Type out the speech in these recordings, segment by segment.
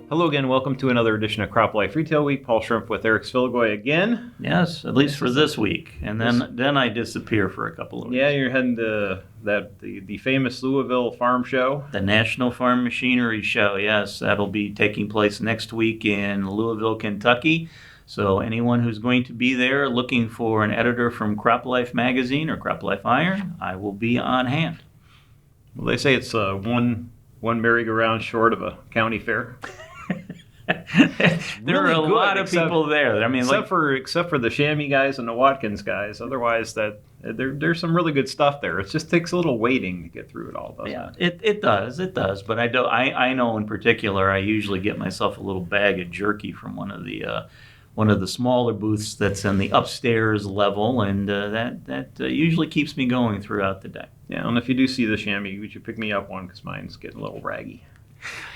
Hello again. Welcome to another edition of CropLife Retail Week. Paul Schrimpf with Sfiligoj again. Yes, at least for this week, and then I disappear for a couple of weeks. Yeah, you're heading to the famous Louisville Farm Show. The National Farm Machinery Show. Yes, that'll be taking place next week in Louisville, Kentucky. So anyone who's going to be there looking for an editor from CropLife Magazine or CropLife Iron, I will be on hand. Well, they say it's one merry-go-round short of a county fair. There are a lot of people there. I mean, except for the Chamois guys and the Watkins guys. Otherwise, there's some really good stuff there. It just takes a little waiting to get through it all, doesn't it? It does. But I know in particular, I usually get myself a little bag of jerky from one of the smaller booths that's in the upstairs level, and that usually keeps me going throughout the day. Yeah, and if you do see the chamois, would you pick me up one, because mine's getting a little raggy.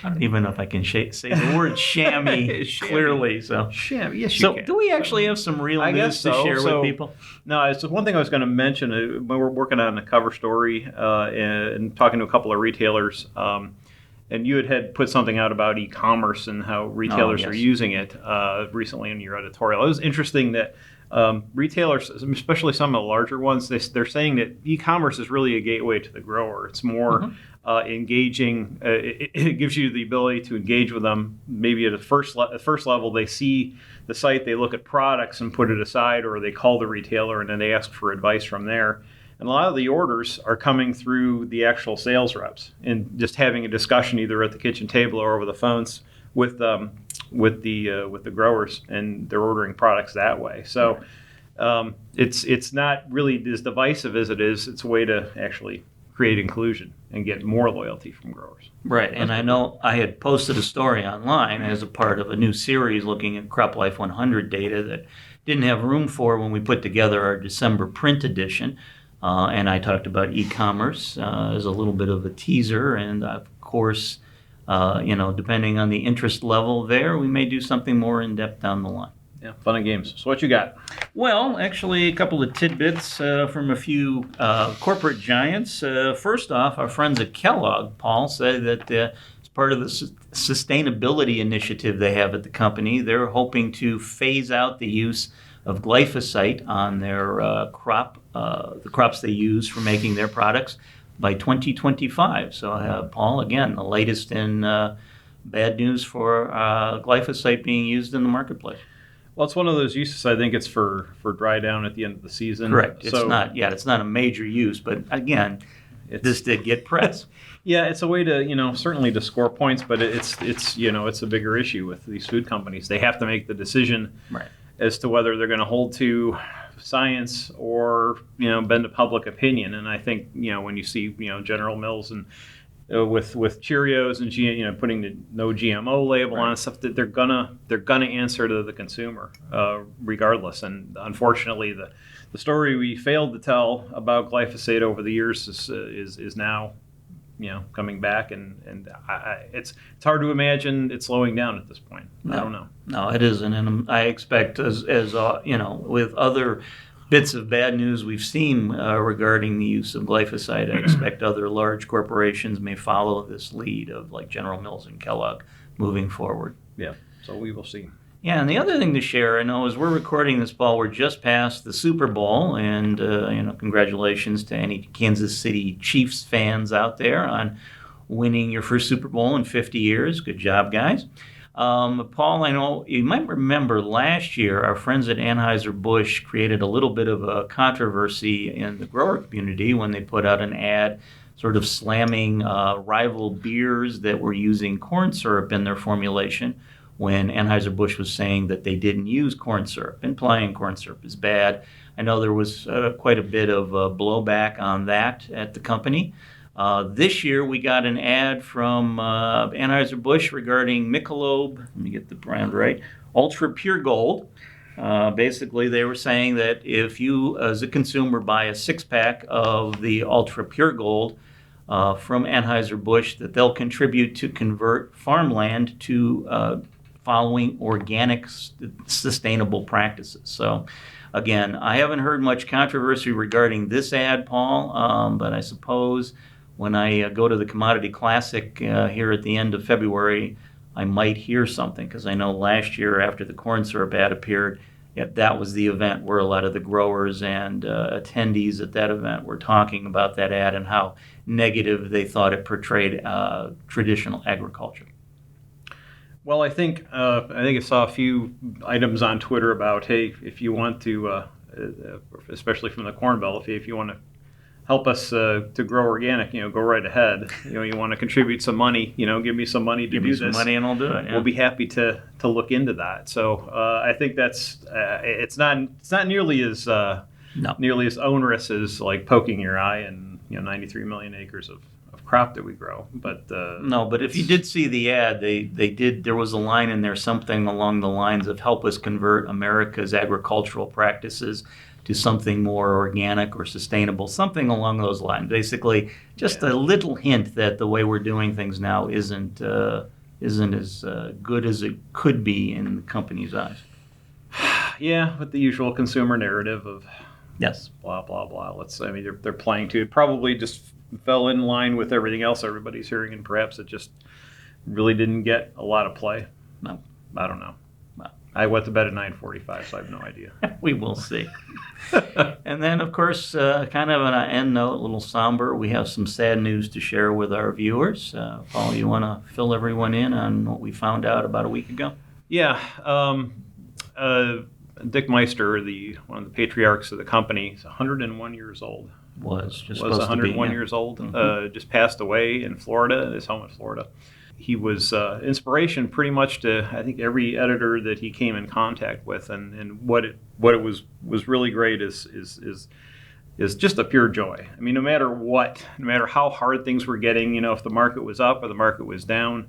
I don't even know if I can say the word chamois clearly. So chamois, yes, you can. Do we actually have some real news to share with people? No, it's one thing I was going to mention. When we're working on a cover story and talking to a couple of retailers, and you had put something out about e-commerce and how retailers are using it recently in your editorial. It was interesting that retailers, especially some of the larger ones, they're saying that e-commerce is really a gateway to the grower. It's more engaging. It gives you the ability to engage with them. Maybe at the first level, they see the site, they look at products and put it aside, or they call the retailer and then they ask for advice from there. And a lot of the orders are coming through the actual sales reps and just having a discussion either at the kitchen table or over the phones with the growers, and they're ordering products that way. So it's not really as divisive as it is. It's a way to actually create inclusion and get more loyalty from growers. Right, and I know I had posted a story online as a part of a new series looking at CropLife 100 data that didn't have room for when we put together our December print edition. And I talked about e-commerce as a little bit of a teaser, and of course, depending on the interest level there, we may do something more in-depth down the line. Yeah, fun and games. So what you got? Well, actually, a couple of tidbits from a few corporate giants. First off, our friends at Kellogg, Paul, said that as part of the sustainability initiative they have at the company, they're hoping to phase out the use of glyphosate on their the crops they use for making their products by 2025. So, Paul, again, the latest in bad news for glyphosate being used in the marketplace. Well, it's one of those uses. I think it's for dry down at the end of the season. Correct. It's not a major use, but again, this did get press. Yeah, it's a way to certainly to score points, but it's a bigger issue with these food companies. They have to make the decision as to whether they're going to hold to science or bend to public opinion. And I think when you see General Mills and with Cheerios and putting the no GMO label on and stuff, that they're gonna answer to the consumer regardless. And unfortunately, the story we failed to tell about glyphosate over the years is now coming back, and it's hard to imagine it slowing down at this point. I don't know. No, it isn't, and I expect as with other bits of bad news we've seen regarding the use of glyphosate, I expect other large corporations may follow this lead of like General Mills and Kellogg moving forward. Yeah, so we will see. Yeah, and the other thing to share, I know, as we're recording this, Paul, we're just past the Super Bowl, and congratulations to any Kansas City Chiefs fans out there on winning your first Super Bowl in 50 years. Good job, guys. Paul, I know you might remember last year our friends at Anheuser-Busch created a little bit of a controversy in the grower community when they put out an ad sort of slamming rival beers that were using corn syrup in their formulation, when Anheuser-Busch was saying that they didn't use corn syrup, implying corn syrup is bad. I know there was quite a bit of blowback on that at the company. This year, we got an ad from Anheuser-Busch regarding Michelob, let me get the brand right, Ultra Pure Gold. Basically, they were saying that if you, as a consumer, buy a six-pack of the Ultra Pure Gold from Anheuser-Busch, that they'll contribute to convert farmland to following organic, sustainable practices. So, again, I haven't heard much controversy regarding this ad, Paul, but I suppose when I go to the Commodity Classic here at the end of February, I might hear something, because I know last year after the corn syrup ad appeared, that was the event where a lot of the growers and attendees at that event were talking about that ad and how negative they thought it portrayed traditional agriculture. Well, I think I saw a few items on Twitter about, hey, if you want to, especially from the Corn Belt, if you want to help us to grow organic, go right ahead. You want to contribute some money, give me some money to do this. Give me some money and I'll do it. Yeah. We'll be happy to look into that. So I think that's it's not nearly as nearly as onerous as like poking your eye and 93 million acres of crop that we grow. But no, but if you did see the ad, they did. There was a line in there, something along the lines of "help us convert America's agricultural practices to something more organic or sustainable," something along those lines. Basically, just a little hint that the way we're doing things now isn't as good as it could be in the company's eyes. Yeah, with the usual consumer narrative of yes, blah blah blah. They're playing to it. Probably just fell in line with everything else everybody's hearing, and perhaps it just really didn't get a lot of play. No, I don't know. I went to bed at 9:45, so I have no idea. We will see. And then, of course, kind of on an end note, a little somber, we have some sad news to share with our viewers. Paul, you want to fill everyone in on what we found out about a week ago? Yeah. Dick Meister, one of the patriarchs of the company, is 101 years old. Was 101 years old. Mm-hmm. Just passed away in Florida, his home in Florida. He was inspiration pretty much to, I think, every editor that he came in contact with, and what it was really great is just a pure joy. I mean, no matter how hard things were getting, if the market was up or the market was down,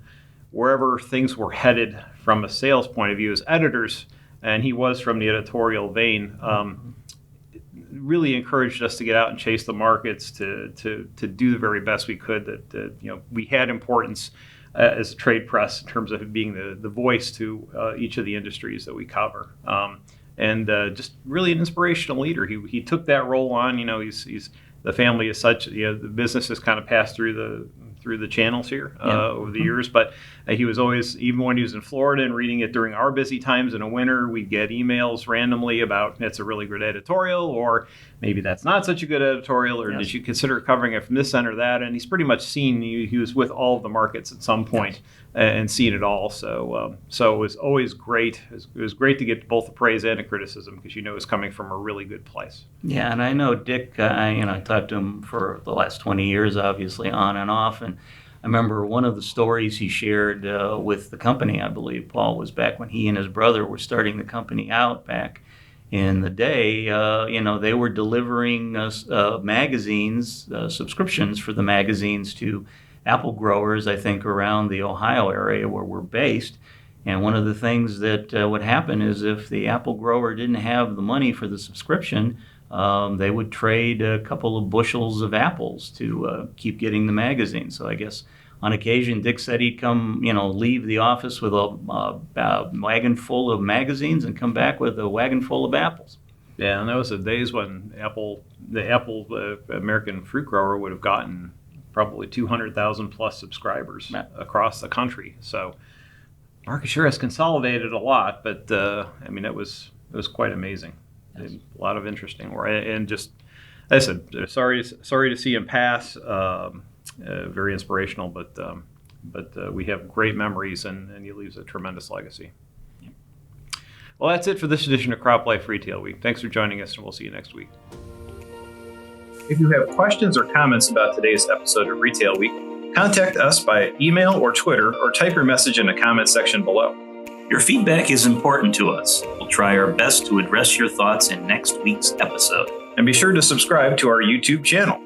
wherever things were headed from a sales point of view as editors, and he was from the editorial vein, really encouraged us to get out and chase the markets, to do the very best we could. That we had importance as a trade press in terms of being the voice to each of the industries that we cover, and just really an inspirational leader. He took that role on. He's the family is such. The business has kind of passed through the channels here over the years, but he was always, even when he was in Florida and reading it during our busy times in the winter, we'd get emails randomly about, it's a really good editorial, or maybe that's not such a good editorial, or did you consider covering it from this end or that? And he's pretty much seen, he was with all of the markets at some point and seen it all. So it was always great. It was great to get both the praise and the criticism, because it's coming from a really good place. Yeah, and I know Dick, I talked to him for the last 20 years, obviously, on and off, and I remember one of the stories he shared with the company, I believe, Paul, was back when he and his brother were starting the company out back in the day. They were delivering magazines, subscriptions for the magazines to apple growers, I think, around the Ohio area where we're based. And one of the things that would happen is if the apple grower didn't have the money for the subscription, they would trade a couple of bushels of apples to keep getting the magazine. So I guess on occasion, Dick said he'd come, leave the office with a wagon full of magazines and come back with a wagon full of apples. Yeah, and that was the days when the American fruit grower would have gotten probably 200,000 plus subscribers across the country. So market sure has consolidated a lot, but it was quite amazing. Yes. A lot of interesting work, and just, as I said, sorry to see him pass. Very inspirational, but we have great memories, and he leaves a tremendous legacy. Yeah. Well, that's it for this edition of CropLife Retail Week. Thanks for joining us, and we'll see you next week. If you have questions or comments about today's episode of Retail Week, contact us by email or Twitter, or type your message in the comments section below. Your feedback is important to us. We'll try our best to address your thoughts in next week's episode. And be sure to subscribe to our YouTube channel.